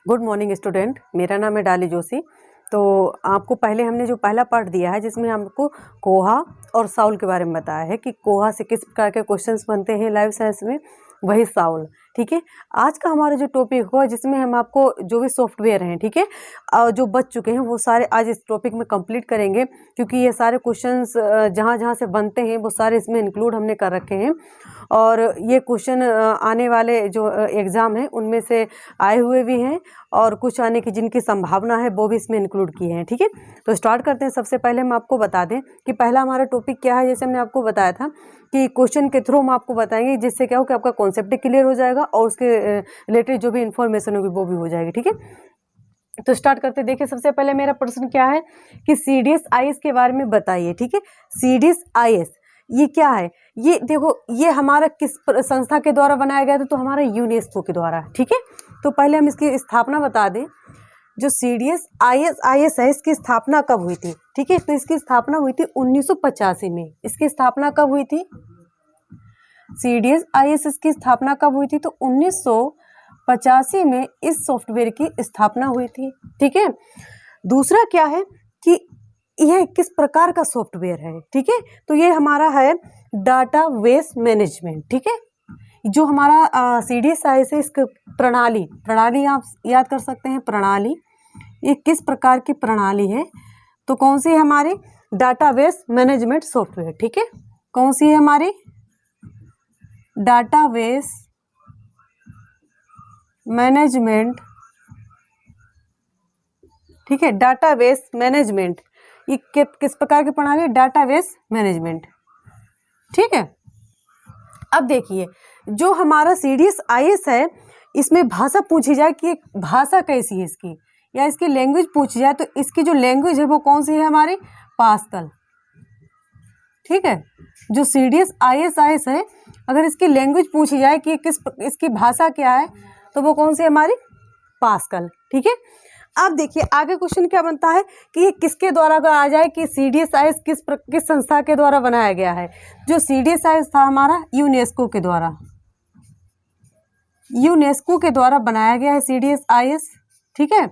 Good morning student, मेरा नाम है डाली जोशी। तो आपको पहले हमने जो पहला पार्ट दिया है जिसमें हमको कोहा और साउल के बारे में बताया है कि कोहा से किस प्रकार के क्वेश्चंस बनते हैं लाइफ साइंस में, वही साउल। ठीक है, आज का हमारा जो टॉपिक होगा जिसमें हम आपको जो भी सॉफ्टवेयर हैं, ठीक है, जो बच चुके हैं वो सारे आज इस टॉपिक में कंप्लीट करेंगे, क्योंकि ये सारे क्वेश्चंस जहाँ जहाँ से बनते हैं वो सारे इसमें इंक्लूड हमने कर रखे हैं। और ये क्वेश्चन आने वाले जो एग्ज़ाम हैं उनमें से आए हुए भी हैं और कुछ आने की जिनकी संभावना है वो भी इसमें इंक्लूड किए हैं। ठीक है, तो स्टार्ट करते हैं। सबसे पहले हम आपको बता दें कि पहला हमारा टॉपिक क्या है। जैसे हमने आपको बताया था कि क्वेश्चन के थ्रू हम आपको बताएंगे, जिससे क्या हो कि आपका कॉन्सेप्ट क्लियर हो जाएगा और उसके रिलेटेड जो भी इंफॉर्मेशन होगी वो भी हो जाएगी। ठीक है, तो स्टार्ट करते। देखिए, सबसे पहले मेरा प्रश्न क्या है कि CDS-IS के बारे में बताइए। ठीक है, CDS-IS ये क्या है? ये देखो, ये हमारा किस संस्था के द्वारा बनाया गया था? तो हमारा यूनेस्को के द्वारा। ठीक है, तो पहले हम इसकी स्थापना बता दें। जो CDS-IS है, इसकी स्थापना कब हुई थी? ठीक है, तो इसकी स्थापना हुई थी 1985 में। इसकी स्थापना कब हुई थी? CDS-IS इसकी स्थापना कब हुई थी? तो 1985 में इस सॉफ्टवेयर की स्थापना हुई थी। ठीक है, दूसरा क्या है कि यह किस प्रकार का सॉफ्टवेयर है? ठीक है, तो ये हमारा है डाटाबेस मैनेजमेंट। ठीक है, जो हमारा CDS-IS है, इसकी प्रणाली आप याद कर सकते हैं। प्रणाली, ये किस प्रकार की प्रणाली है? तो कौन सी है हमारी? Database management software. ठीक है, कौन सी है हमारी? Database management. ठीक है, डाटाबेस मैनेजमेंट ये किस प्रकार की प्रणाली है? Database management. ठीक है, अब देखिए, जो हमारा CDS-IS है, इसमें भाषा पूछी जाए कि भाषा कैसी है इसकी, या इसकी लैंग्वेज पूछी जाए, तो इसकी जो लैंग्वेज है वो कौन सी है हमारी? पास्कल। ठीक है, जो CDS-IS है, अगर इसकी लैंग्वेज पूछी जाए कि इसकी भाषा क्या है, तो वो कौन सी है हमारी? पास्कल। ठीक है, अब देखिए आगे क्वेश्चन क्या बनता है कि ये किसके द्वारा अगर आ जाए कि CDS-IS किस संस्था के द्वारा बनाया गया है? जो CDS-IS था हमारा यूनेस्को के द्वारा। यूनेस्को के द्वारा बनाया गया है CDS-IS। ठीक है,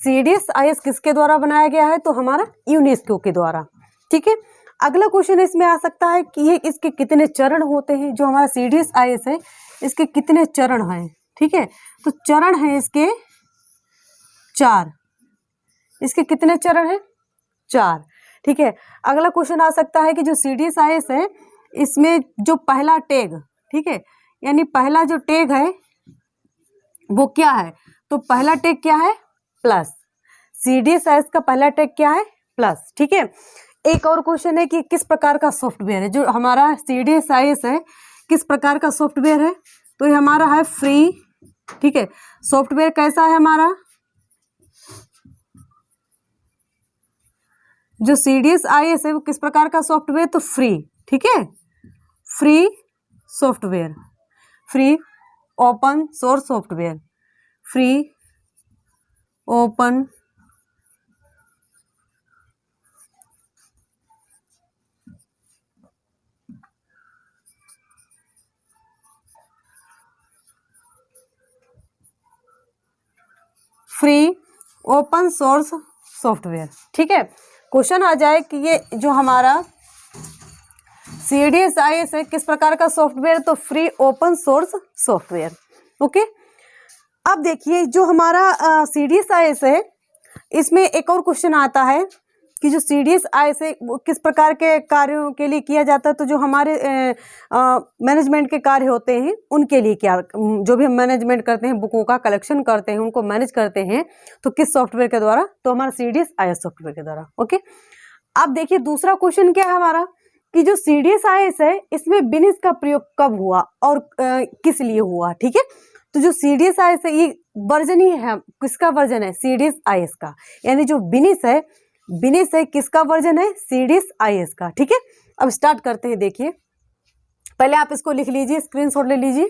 CDS-IS किसके द्वारा बनाया गया है? तो हमारा यूनेस्को के द्वारा। ठीक है, अगला क्वेश्चन इसमें आ सकता है कि ये इसके कितने चरण होते हैं? जो हमारा CDS-IS है, इसके कितने चरण हैं? ठीक है, तो चरण है इसके 4। इसके कितने चरण हैं? 4। ठीक है, अगला क्वेश्चन आ सकता है कि जो CDS-IS है, इसमें जो पहला टैग, ठीक है, यानी पहला जो टैग है वो क्या है? तो पहला टैग क्या है? प्लस। CDS-IS का पहला टैग क्या है? प्लस। ठीक है, एक और क्वेश्चन है कि किस प्रकार का सॉफ्टवेयर है? जो हमारा CDS-IS है, किस प्रकार का सॉफ्टवेयर है? तो ये हमारा है फ्री। ठीक है, सॉफ्टवेयर कैसा है हमारा? जो CDS-IS है वो किस प्रकार का सॉफ्टवेयर? तो फ्री। ठीक है, free software, free open source software, free open free open source software. ठीक है, क्वेश्चन आ जाए कि ये जो हमारा CDS-IS है किस प्रकार का सॉफ्टवेयर? तो free open source software. Okay, अब देखिए जो हमारा CDS-IS है, इसमें एक और क्वेश्चन आता है कि जो CDS-IS है वो किस प्रकार के कार्यों के लिए किया जाता है? तो जो हमारे मैनेजमेंट के कार्य होते हैं उनके लिए क्या, जो भी हम मैनेजमेंट करते हैं, बुकों का कलेक्शन करते हैं, उनको मैनेज करते हैं, तो किस सॉफ्टवेयर के द्वारा? तो हमारा CDS-IS सॉफ्टवेयर के द्वारा। ओके, अब देखिए दूसरा क्वेश्चन क्या है हमारा कि जो CDS-IS है, इसमें बिनिस का प्रयोग कब हुआ और किस लिए हुआ? ठीक है, तो जो CDS-IS है, ये वर्जन ही है, किसका वर्जन है? CDS-IS का। यानी जो बिनिस है किसका वर्जन है? CDS-IS का। ठीक है, अब स्टार्ट करते हैं। देखिए, पहले आप इसको लिख लीजिए, स्क्रीनशॉट ले लीजिए।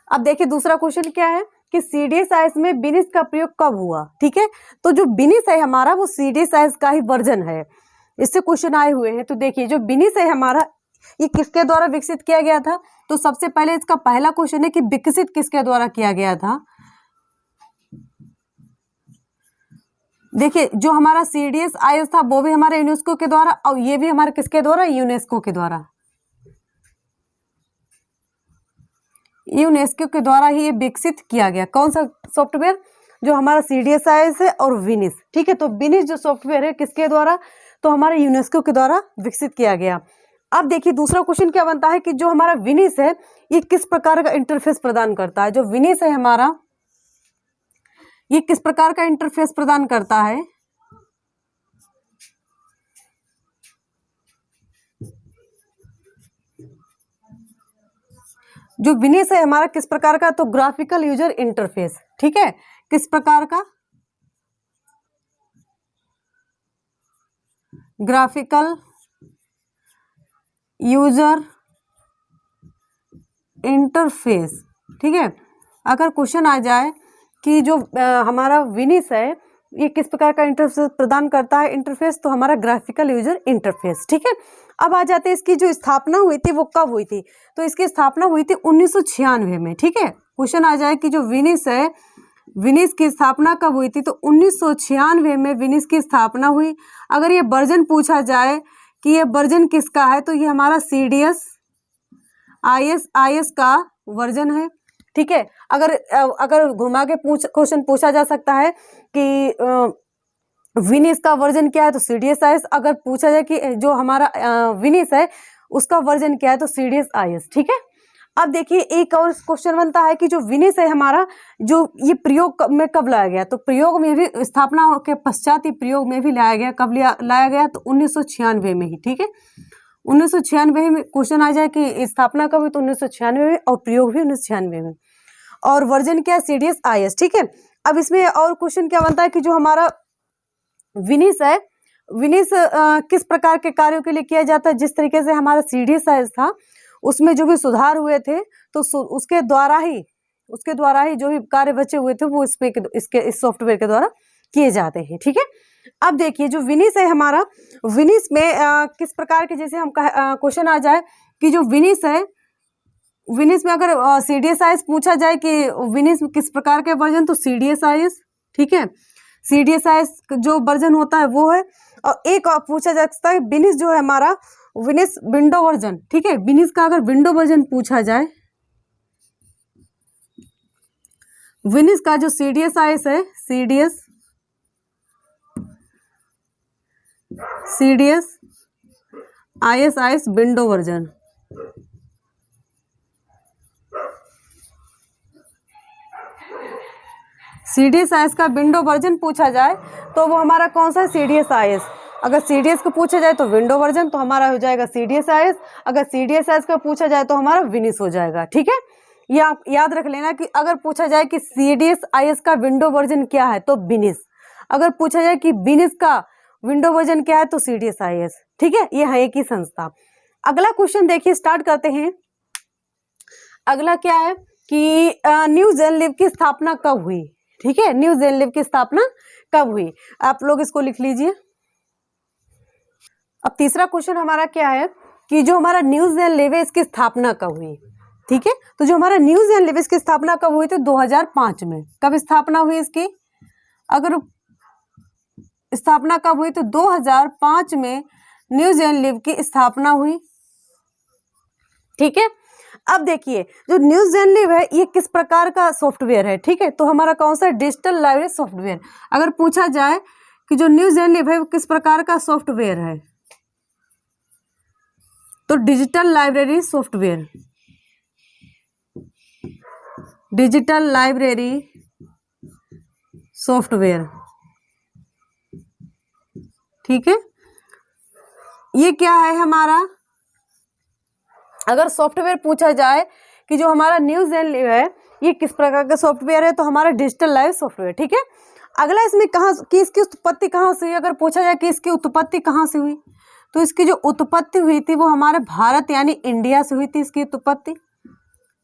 अब देखिए दूसरा क्वेश्चन क्या है कि CDS-IS में बिनिस का प्रयोग कब हुआ? ठीक है, तो जो बिनिस है हमारा वो CDS-IS का ही वर्जन है। इससे क्वेश्चन आए हुए हैं। तो देखिए जो बिनिस है हमारा, ये किसके द्वारा विकसित किया गया था? तो सबसे पहले इसका पहला क्वेश्चन है कि विकसित किसके द्वारा किया गया था? देखिए जो हमारा CDS-IS था वो भी हमारे यूनेस्को के द्वारा, और ये भी हमारे किसके द्वारा, यूनेस्को के द्वारा, यूनेस्को के द्वारा ही ये विकसित किया गया। कौन सा सॉफ्टवेयर, जो हमारा CDS-IS है और विनिस, ठीक है। तो विनिस जो सॉफ्टवेयर है किसके द्वारा, तो हमारे यूनेस्को के द्वारा विकसित किया गया। अब देखिए दूसरा क्वेश्चन क्या बनता है कि जो हमारा विनिस है ये किस प्रकार का इंटरफेस प्रदान करता है। जो विनिस है हमारा, ये किस प्रकार का इंटरफेस प्रदान करता है, जो विनिस है हमारा किस प्रकार का, तो ग्राफिकल यूजर इंटरफेस, ठीक है। किस प्रकार का, ग्राफिकल यूजर इंटरफेस, ठीक है। अगर क्वेश्चन आ जाए कि जो हमारा विनिस है ये किस प्रकार का इंटरफेस प्रदान करता है, इंटरफेस, तो हमारा ग्राफिकल यूजर इंटरफेस, ठीक है। अब आ जाते हैं इसकी जो स्थापना हुई थी वो कब हुई थी, तो इसकी स्थापना हुई थी 1996 में, ठीक है। क्वेश्चन आ जाए कि जो विनिस है, विनिस की स्थापना कब हुई थी, तो 1996 में विनिस की स्थापना हुई। अगर ये वर्जन पूछा जाए कि ये वर्जन किसका है, तो ये हमारा CDS-IS का वर्जन है, ठीक है। अगर घुमा के क्वेश्चन पूछा जा सकता है कि विनिस का वर्जन क्या है, तो CDS-IS। अगर पूछा जाए कि जो हमारा विनिस है उसका वर्जन क्या है, तो CDS-IS, ठीक है। अब देखिए एक और क्वेश्चन बनता है कि जो विनिस है हमारा, जो ये प्रयोग में कब लाया गया, तो प्रयोग में भी, स्थापना के पश्चात ही प्रयोग में भी लाया गया। कब लाया गया, तो 1996 में ही, ठीक है। 1996 में क्वेश्चन आ जाए कि स्थापना कब हुई, तो 1996 में, और प्रयोग भी 1996 में, और वर्जन क्या है, CDS-IS, ठीक है। अब इसमें और क्वेश्चन क्या बनता है कि जो हमारा विनिस है, विनिस किस प्रकार के कार्यों के लिए किया जाता है। जिस तरीके से हमारा CDS-IS था उसमें जो भी सुधार हुए थे, तो उसके द्वारा ही जो भी कार्य बचे हुए थे वो इस सॉफ्टवेयर के द्वारा किए जाते हैं, ठीक है। अब देखिए जो विनिस है हमारा, विनिस में किस प्रकार के, जैसे हम क्वेश्चन आ जाए कि जो विनिस है, विनिस में अगर CDS-IS पूछा जाए कि विनिस में किस प्रकार के वर्जन, तो CDS-IS, ठीक है। CDS-IS जो वर्जन होता है वो है। और एक और पूछा जा सकता है विनिस जो है हमारा, विनिस विंडो वर्जन, ठीक है। विनिस का अगर विंडो वर्जन पूछा जाए, विनिस का जो CDS-IS है, CDS-IS विंडो वर्जन, CDS-IS का विंडो वर्जन पूछा जाए तो वो हमारा कौन सा है, CDS-IS। अगर CDS को पूछा जाए तो विंडो वर्जन, तो हमारा हो जाएगा CDS-IS। अगर CDS-IS का पूछा जाए तो हमारा विनिस हो जाएगा, ठीक है। ये आप याद रख लेना कि अगर पूछा जाए कि CDS-IS का विंडो वर्जन क्या है, तो विनिस। अगर पूछा जाए कि विनिस का विंडो वर्जन क्या है, तो CDS-IS, ठीक है। ये है एक ही संस्था। अगला क्वेश्चन देखिए, स्टार्ट करते हैं। अगला क्या है कि न्यू जेनलिव की स्थापना कब हुई, ठीक है। न्यू जेनलिव की स्थापना कब हुई, आप लोग इसको लिख लीजिए। अब तीसरा क्वेश्चन हमारा क्या है कि जो हमारा न्यू जेनलिव है इसकी स्थापना कब हुई, ठीक है। तो जो हमारा न्यू जेनलिव इसकी स्थापना कब हुई, तो 2005 में। कब स्थापना हुई इसकी, अगर स्थापना कब हुई, तो 2005 में न्यू जेनलिव की स्थापना हुई, ठीक है। अब देखिए जो न्यू जेनलिव है ये किस प्रकार का सॉफ्टवेयर है, ठीक है। तो हमारा कौन सा, डिजिटल लाइब्रेरी सॉफ्टवेयर। अगर पूछा जाए कि जो न्यू जेनलिव है वो किस प्रकार का सॉफ्टवेयर है, तो digital library software, digital library software, ठीक है। ये क्या है हमारा, अगर सॉफ्टवेयर पूछा जाए कि जो हमारा न्यू जेनलिव है ये किस प्रकार का सॉफ्टवेयर है, तो हमारा डिजिटल लाइव सॉफ्टवेयर, ठीक है। अगला इसमें कहाँ की, इसकी उत्पत्ति कहाँ से हुई। अगर पूछा जाए कि इसकी उत्पत्ति कहाँ से हुई, तो इसकी जो उत्पत्ति हुई थी वो हमारे भारत यानी इंडिया से हुई थी इसकी उत्पत्ति,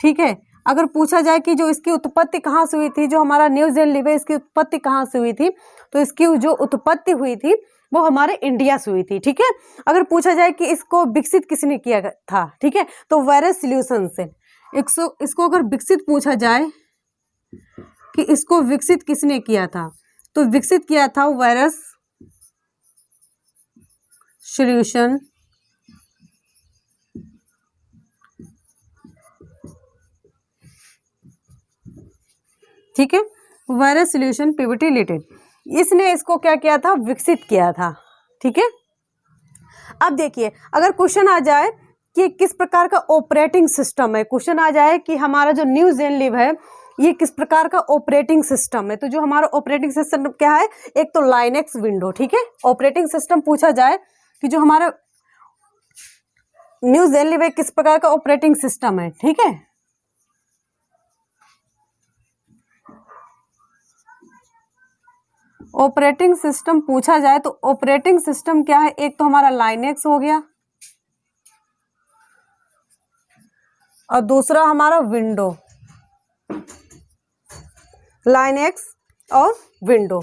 ठीक है। अगर पूछा जाए कि जो इसकी उत्पत्ति कहाँ से हुई थी, जो हमारा न्यू जेनलिव है इसकी उत्पत्ति कहाँ से हुई थी, तो इसकी जो उत्पत्ति हुई थी वो हमारे इंडिया से हुई थी, ठीक है। अगर पूछा जाए कि इसको विकसित किसने किया था, ठीक है, तो वेरियस सॉल्यूशन से। इसको अगर विकसित पूछा जाए कि इसको विकसित किसने किया था, तो विकसित किया था वायरस सॉल्यूशन ठीक है, वायरस सॉल्यूशन पीवीटी लिमिटेड, इसने इसको क्या किया था, विकसित किया था। ठीक है, अब देखिए अगर क्वेश्चन आ जाए कि किस प्रकार का ऑपरेटिंग सिस्टम है, क्वेश्चन आ जाए कि हमारा जो न्यू जेनलिव है ये किस प्रकार का ऑपरेटिंग सिस्टम है, तो जो हमारा ऑपरेटिंग सिस्टम क्या है, एक तो लाइनेक्स विंडो। ठीक है, ऑपरेटिंग सिस्टम पूछा जाए कि जो हमारा न्यू जेनलिव है किस प्रकार का ऑपरेटिंग सिस्टम है। ठीक है, ऑपरेटिंग सिस्टम पूछा जाए तो ऑपरेटिंग सिस्टम क्या है, एक तो हमारा लाइनेक्स हो गया और दूसरा हमारा विंडो, लाइनेक्स और विंडो।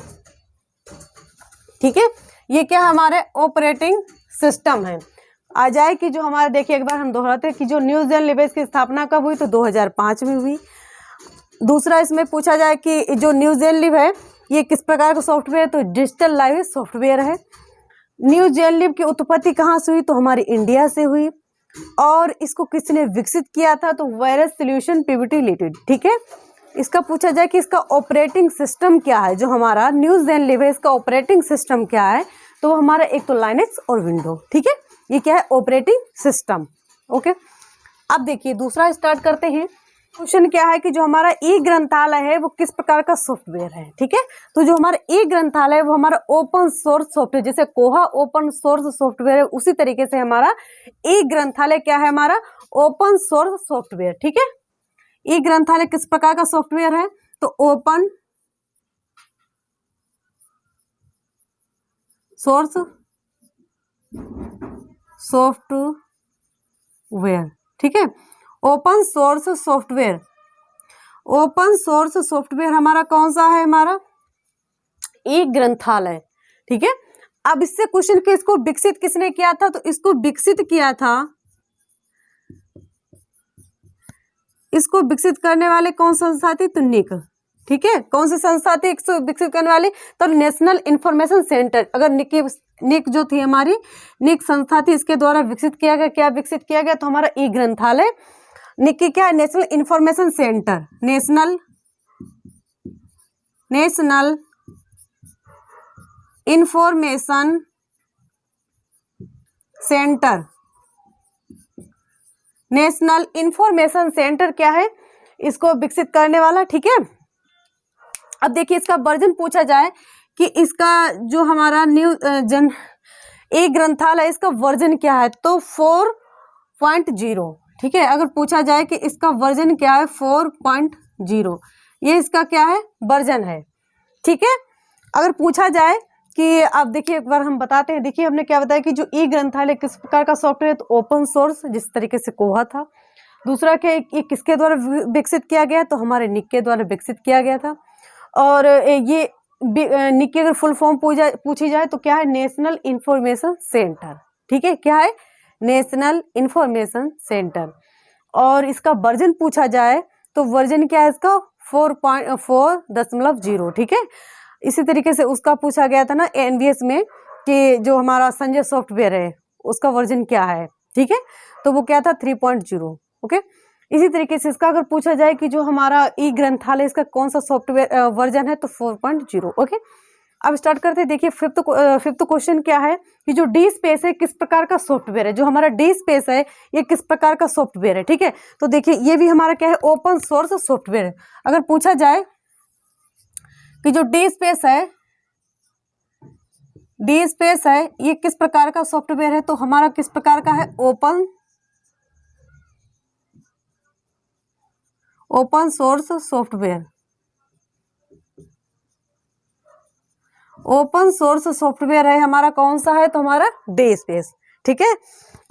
ठीक है, ये क्या हमारे ऑपरेटिंग सिस्टम है। आ जाए कि जो हमारे, देखिए एक बार हम दोहराते हैं कि जो न्यू जेनलिव की स्थापना कब हुई, तो 2005 में हुई। दूसरा इसमें पूछा जाए कि जो न्यू जेनलिव है ये किस प्रकार का सॉफ्टवेयर है, तो डिजिटल लाइव सॉफ्टवेयर है। न्यू जेनलिव की उत्पत्ति कहाँ से हुई, तो हमारी इंडिया से हुई। और इसको किसने विकसित किया था, तो वायरस सॉल्यूशन पीवीटी लिमिटेड। ठीक है, इसका पूछा जाए कि इसका ऑपरेटिंग सिस्टम क्या है, जो हमारा न्यू जेनलिव है इसका ऑपरेटिंग सिस्टम क्या है, तो हमारा एक तो लाइनेक्स और विंडो। ठीक है, ये क्या है, ऑपरेटिंग सिस्टम। ओके, अब देखिए दूसरा स्टार्ट करते हैं। क्वेश्चन क्या है कि जो हमारा ई ग्रंथालय है वो किस प्रकार का सॉफ्टवेयर है। ठीक है, तो जो हमारा ई ग्रंथालय है वो हमारा ओपन सोर्स सॉफ्टवेयर, जैसे कोहा ओपन सोर्स सॉफ्टवेयर है, उसी तरीके से हमारा ई ग्रंथालय क्या है, हमारा ओपन सोर्स सॉफ्टवेयर। ठीक है, ई ग्रंथालय किस प्रकार का सॉफ्टवेयर है, तो ओपन सोर्स सॉफ्टवेयर। ठीक है, open source software, open source software हमारा कौन सा है, हमारा ई ग्रंथालय। ठीक है, अब इससे क्वेश्चन के इसको विकसित किसने किया था, तो इसको विकसित किया था, इसको विकसित करने वाले कौन संस्था थी, तो निक। ठीक है, कौन सी संस्था थी इसको विकसित करने वाली, तो नेशनल इंफॉर्मेशन सेंटर। अगर निक जो थी हमारी निक संस्था थी, इसके द्वारा विकसित किया गया, क्या विकसित किया गया, तो हमारा ई ग्रंथालय। निक की क्या है, national information centre, national information centre, national information centre क्या है, इसको विकसित करने वाला। ठीक है, अब देखिए इसका वर्जन पूछा जाए कि इसका जो हमारा न्यू जन ए ग्रंथालय इसका वर्जन क्या है, तो 4.0। ठीक है, अगर पूछा जाए कि इसका वर्जन क्या है, 4.0, ये इसका क्या है, वर्जन है। ठीक है, अगर पूछा जाए कि अब देखिए एक बार हम बताते हैं, देखिए हमने क्या बताया कि जो ई ग्रंथालय किस प्रकार का सॉफ्टवेयर, तो ओपन सोर्स, जिस तरीके से कोहा था। दूसरा क्या, ये किसके द्वारा विकसित किया गया, तो हमारे निक के द्वारा विकसित किया गया था। और ये निक की अगर फुल फॉर्म पूछी जाए तो क्या है, नेशनल इंफॉर्मेशन सेंटर। ठीक है, क्या है, नेशनल इंफॉर्मेशन सेंटर। और इसका वर्जन पूछा जाए तो वर्जन क्या है इसका, 4.4.0। ठीक है, इसी तरीके से उसका पूछा गया था ना एनवीएस में कि जो हमारा संजय सॉफ्टवेयर है उसका वर्जन क्या है। ठीक है, तो वो क्या था, 3.0। ओके, इसी तरीके से इसका अगर पूछा जाए कि जो हमारा ई ग्रंथालय इसका कौन सा सॉफ्टवेयर वर्जन है, तो 4.0। ओके, अब स्टार्ट करते हैं। देखिए फिफ्थ क्वेश्चन क्या है कि जो डी स्पेस है किस प्रकार का सॉफ्टवेयर है, जो हमारा डी स्पेस है ये किस प्रकार का सॉफ्टवेयर है। ठीक है, तो देखिए ये भी हमारा क्या है, ओपन सोर्स सॉफ्टवेयर है। अगर पूछा जाए कि जो डी स्पेस है ये किस प्रकार का सॉफ्टवेयर है, तो हमारा किस प्रकार का है, open source software, open source software है हमारा, कौन सा है, तो हमारा डी स्पेस। ठीक है,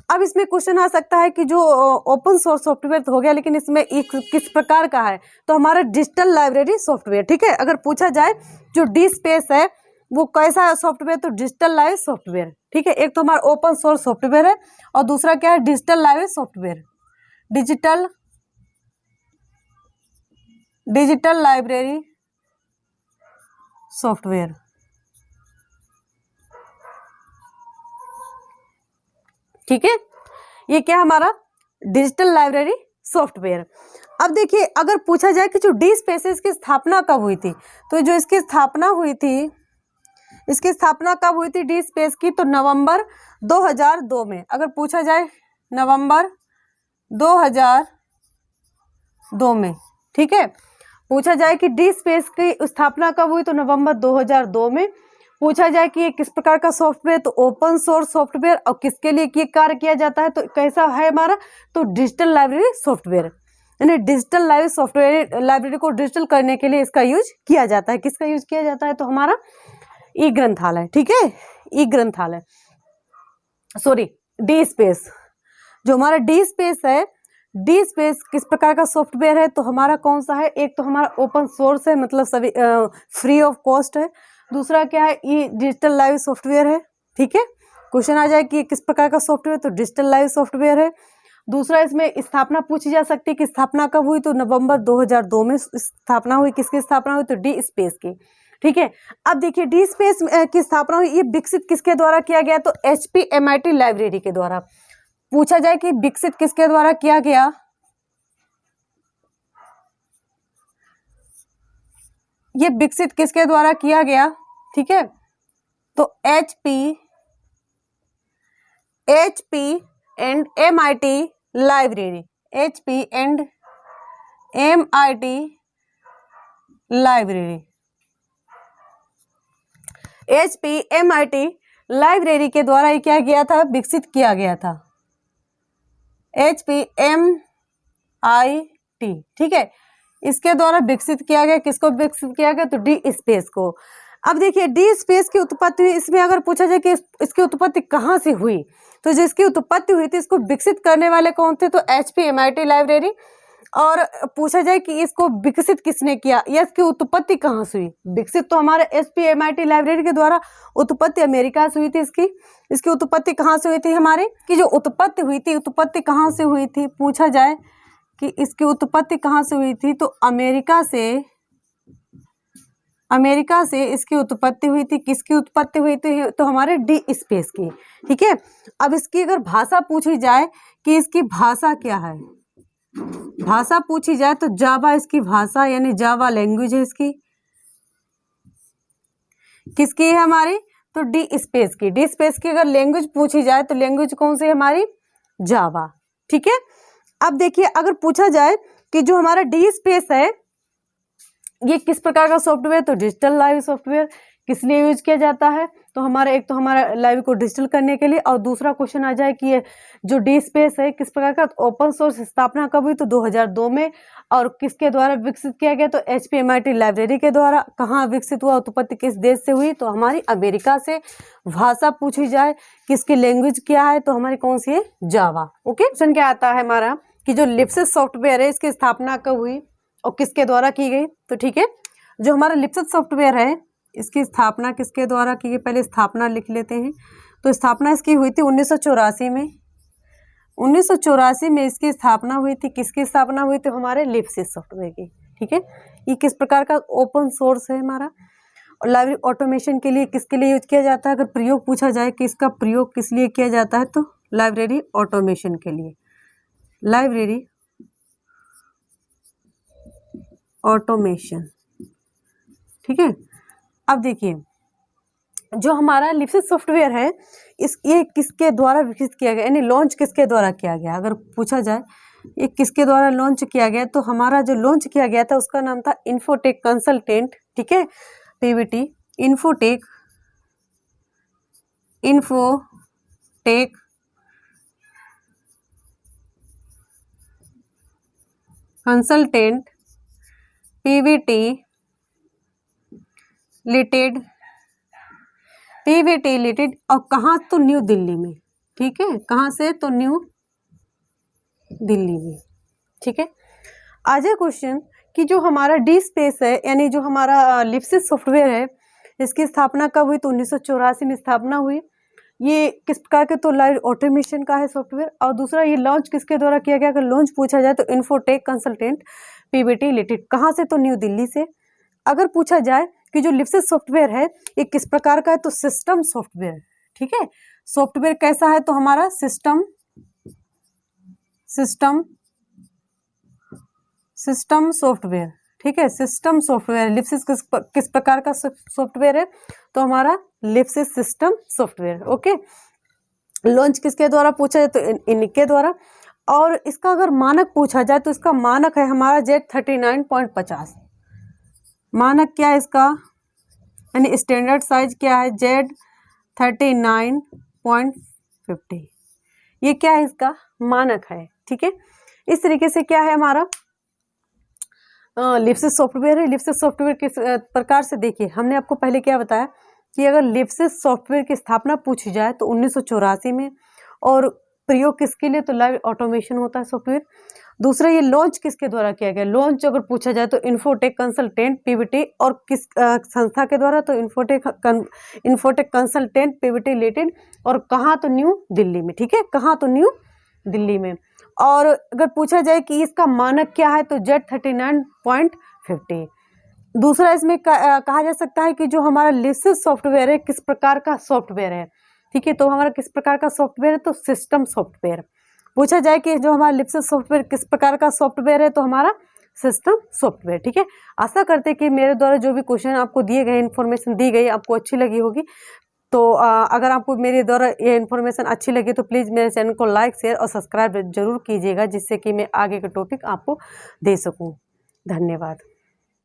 अब इसमें क्वेश्चन आ सकता है कि जो ओपन सोर्स सॉफ्टवेयर तो हो गया, लेकिन इसमें एक किस प्रकार का है, तो हमारा डिजिटल लाइब्रेरी सॉफ्टवेयर। ठीक है, अगर पूछा जाए जो डी स्पेस है वो कैसा सॉफ्टवेयर, तो डिजिटल लाइब्रेरी सॉफ्टवेयर। ठीक है, एक तो हमारा ओपन सोर्स सॉफ्टवेयर है और दूसरा क्या है, digital library software, digital library software. ठीक है, ये क्या हमारा डिजिटल लाइब्रेरी सॉफ्टवेयर। अब देखिए, अगर पूछा जाए कि जो डी स्पेसेस की स्थापना कब हुई थी, तो जो इसकी स्थापना हुई थी, इसकी स्थापना कब हुई थी डी स्पेस की, तो नवंबर 2002 में। अगर पूछा जाए नवंबर 2002 में, ठीक है, पूछा जाए कि डी स्पेस की स्थापना कब हुई, तो नवंबर 2002 में। पूछा जाए कि ये किस प्रकार का सॉफ्टवेयर, तो ओपन सोर्स सॉफ्टवेयर, और किसके लिए ये कार्य किया जाता है, तो कैसा है हमारा, तो डिजिटल लाइब्रेरी सॉफ्टवेयर, यानी डिजिटल लाइब्रेरी सॉफ्टवेयर, लाइब्रेरी को डिजिटल करने के लिए इसका यूज किया जाता है। किसका यूज किया जाता है, तो हमारा ई ग्रंथालय। ठीक है, ई ग्रंथालय, सॉरी डी स्पेस। जो हमारा डी स्पेस है, डी स्पेस किस प्रकार का सॉफ्टवेयर है, तो हमारा कौन सा है, एक तो हमारा ओपन सोर्स है, मतलब सभी फ्री ऑफ कॉस्ट है। दूसरा क्या है, ये डिजिटल लाइव सॉफ्टवेयर है। ठीक है, क्वेश्चन आ जाए कि किस प्रकार का सॉफ्टवेयर, तो डिजिटल लाइव सॉफ्टवेयर है। दूसरा, इसमें स्थापना पूछी जा सकती है कि स्थापना कब हुई, तो नवंबर 2002 में स्थापना हुई। किसकी स्थापना हुई, तो डी स्पेस की। ठीक है, अब देखिए डी स्पेस की स्थापना हुई, ये विकसित किसके द्वारा किया गया, तो HPMIT लाइब्रेरी के द्वारा। पूछा जाए कि विकसित किसके द्वारा किया गया, ये विकसित किसके द्वारा किया गया, ठीक है, तो HPMIT library, HPMIT library, HPMIT library के द्वारा ये क्या गया था, विकसित किया गया था, HPMIT। ठीक है, इसके द्वारा विकसित किया गया, किसको विकसित किया गया, तो डी स्पेस को। अब देखिए डी स्पेस की उत्पत्ति हुई, इसमें अगर पूछा जाए कि इसकी उत्पत्ति कहाँ से हुई, तो जिसकी उत्पत्ति हुई थी, इसको विकसित करने वाले कौन थे, तो HPMIT लाइब्रेरी। और पूछा जाए कि इसको विकसित किसने किया या इसकी उत्पत्ति कहाँ से हुई, विकसित तो हमारे HPMIT लाइब्रेरी के द्वारा, उत्पत्ति अमेरिका से हुई थी इसकी उत्पत्ति कहाँ से हुई थी हमारे, की जो उत्पत्ति हुई थी, उत्पत्ति कहाँ से हुई थी, पूछा जाए कि इसकी उत्पत्ति कहाँ से हुई थी, तो अमेरिका से इसकी उत्पत्ति हुई थी। किसकी उत्पत्ति हुई थी, तो हमारे डी स्पेस की। ठीक है, अब इसकी अगर भाषा पूछी जाए कि इसकी भाषा क्या है, भाषा पूछी जाए तो जावा इसकी भाषा, यानी जावा लैंग्वेज है इसकी। किसकी है हमारी, तो डी स्पेस की। डी स्पेस की अगर लैंग्वेज पूछी जाए तो लैंग्वेज कौन सी है हमारी, जावा। ठीक है, अब देखिए अगर पूछा जाए कि जो हमारा डी स्पेस है ये किस प्रकार का सॉफ्टवेयर, तो डिजिटल लाइव सॉफ्टवेयर। किस लिए यूज किया जाता है, तो हमारा एक तो हमारा लाइव को डिजिटल करने के लिए, और दूसरा क्वेश्चन आ जाए कि ये जो डी स्पेस है किस प्रकार का, ओपन सोर्स स्थापना कब हुई, तो 2002 में। और किसके द्वारा विकसित किया गया, तो HPMIT लाइब्रेरी के द्वारा। कहाँ विकसित हुआ, उत्पत्ति किस देश से हुई, तो हमारी अमेरिका से। भाषा पूछी जाए किसकी लैंग्वेज क्या है, तो हमारी कौन सी है, जावा। ओके, क्वेश्चन क्या आता है हमारा कि जो लिप्सिस सॉफ्टवेयर है इसकी स्थापना कब हुई और किसके द्वारा की गई, तो ठीक है, जो हमारा लिप्सिस सॉफ्टवेयर है इसकी स्थापना किसके द्वारा की गई, पहले स्थापना लिख लेते हैं। तो स्थापना इसकी हुई थी 1984 में। 1984 में इसकी स्थापना हुई थी। किसकी स्थापना हुई थी, हमारे लिप्सिस सॉफ्टवेयर की। ठीक है, ये किस प्रकार का ओपन सोर्स है हमारा, और लाइब्रेरी ऑटोमेशन के लिए किसके लिए यूज किया जाता है। अगर प्रयोग पूछा जाए कि इसका प्रयोग किस लिए किया जाता है, तो लाइब्रेरी ऑटोमेशन के लिए, लाइब्रेरी ऑटोमेशन। ठीक है, अब देखिए जो हमारा लिप्सिस सॉफ्टवेयर है ये किसके द्वारा विकसित किया गया, यानी लॉन्च किसके द्वारा किया गया। अगर पूछा जाए ये किसके द्वारा लॉन्च किया गया, तो हमारा जो लॉन्च किया गया था उसका नाम था इन्फोटेक कंसल्टेंट। ठीक है, PVT, infotech consultant PVT limited, और कहाँ, तो न्यू दिल्ली में। ठीक है, कहाँ से, तो न्यू दिल्ली में। ठीक है, आज है क्वेश्चन कि जो हमारा डी स्पेस है, यानी जो हमारा लिप्सिस सॉफ्टवेयर है इसकी स्थापना कब हुई, तो 1984 में स्थापना हुई। ये किस प्रकार के, तो लाइव ऑटोमेशन का है सॉफ्टवेयर। और दूसरा ये लॉन्च किसके द्वारा किया गया, अगर लॉन्च पूछा जाए तो इन्फोटेक कंसल्टेंट PVT लिमिटेड, कहाँ से, तो न्यू दिल्ली से। अगर पूछा जाए कि जो लिप्सिस सॉफ्टवेयर है ये किस प्रकार का है, तो सिस्टम सॉफ्टवेयर, ठीक है। सॉफ्टवेयर कैसा है, तो हमारा सिस्टम सॉफ्टवेयर, ठीक है, सिस्टम सॉफ्टवेयर। लिप्सिस किस प्रकार का सॉफ्टवेयर है, तो हमारा लिप्सिस सिस्टम सॉफ्टवेयर, ओके। लॉन्च किसके द्वारा पूछा जाए, तो इनके द्वारा। और इसका अगर मानक पूछा जाए तो इसका मानक है हमारा Z39.50। मानक क्या है इसका, यानी स्टैंडर्ड साइज क्या है, Z39.50। ये क्या है, इसका मानक है, ठीक है। इस तरीके से क्या है हमारा लिप्सिस सॉफ्टवेयर है। लिप्सिस सॉफ्टवेयर किस प्रकार से, देखिए हमने आपको पहले क्या बताया कि अगर लिप्सिस सॉफ्टवेयर की स्थापना पूछी जाए तो 1984 में, और प्रयोग किसके लिए, तो लाइव ऑटोमेशन होता है सॉफ्टवेयर। दूसरा, ये लॉन्च किसके द्वारा किया गया, लॉन्च अगर पूछा जाए तो इन्फोटेक कंसल्टेंट पीवीटी, और किस संस्था के द्वारा, तो इन्फोटेक कंसल्टेंट पीवीटी लिमिटेड, और कहाँ, तो न्यू दिल्ली में, ठीक है, कहाँ, तो न्यू दिल्ली में। और अगर पूछा जाए कि इसका मानक क्या है, तो Z39.50। दूसरा, इसमें कहा जा सकता है कि जो हमारा लिप्सिस सॉफ्टवेयर है किस प्रकार का सॉफ्टवेयर है, ठीक है। तो हमारा किस प्रकार का सॉफ्टवेयर है, तो सिस्टम सॉफ्टवेयर। पूछा जाए कि जो हमारा लिप्सिस सॉफ्टवेयर किस प्रकार का सॉफ्टवेयर है, तो हमारा सिस्टम सॉफ्टवेयर, ठीक है। आशा करते हैं कि मेरे द्वारा जो भी क्वेश्चन आपको दिए गए, इन्फॉर्मेशन दी गई, आपको अच्छी लगी होगी। तो अगर आपको मेरे द्वारा ये इन्फॉर्मेशन अच्छी लगी तो प्लीज़ मेरे चैनल को लाइक, शेयर और सब्सक्राइब जरूर कीजिएगा, जिससे कि मैं आगे के टॉपिक आपको दे सकूं। धन्यवाद।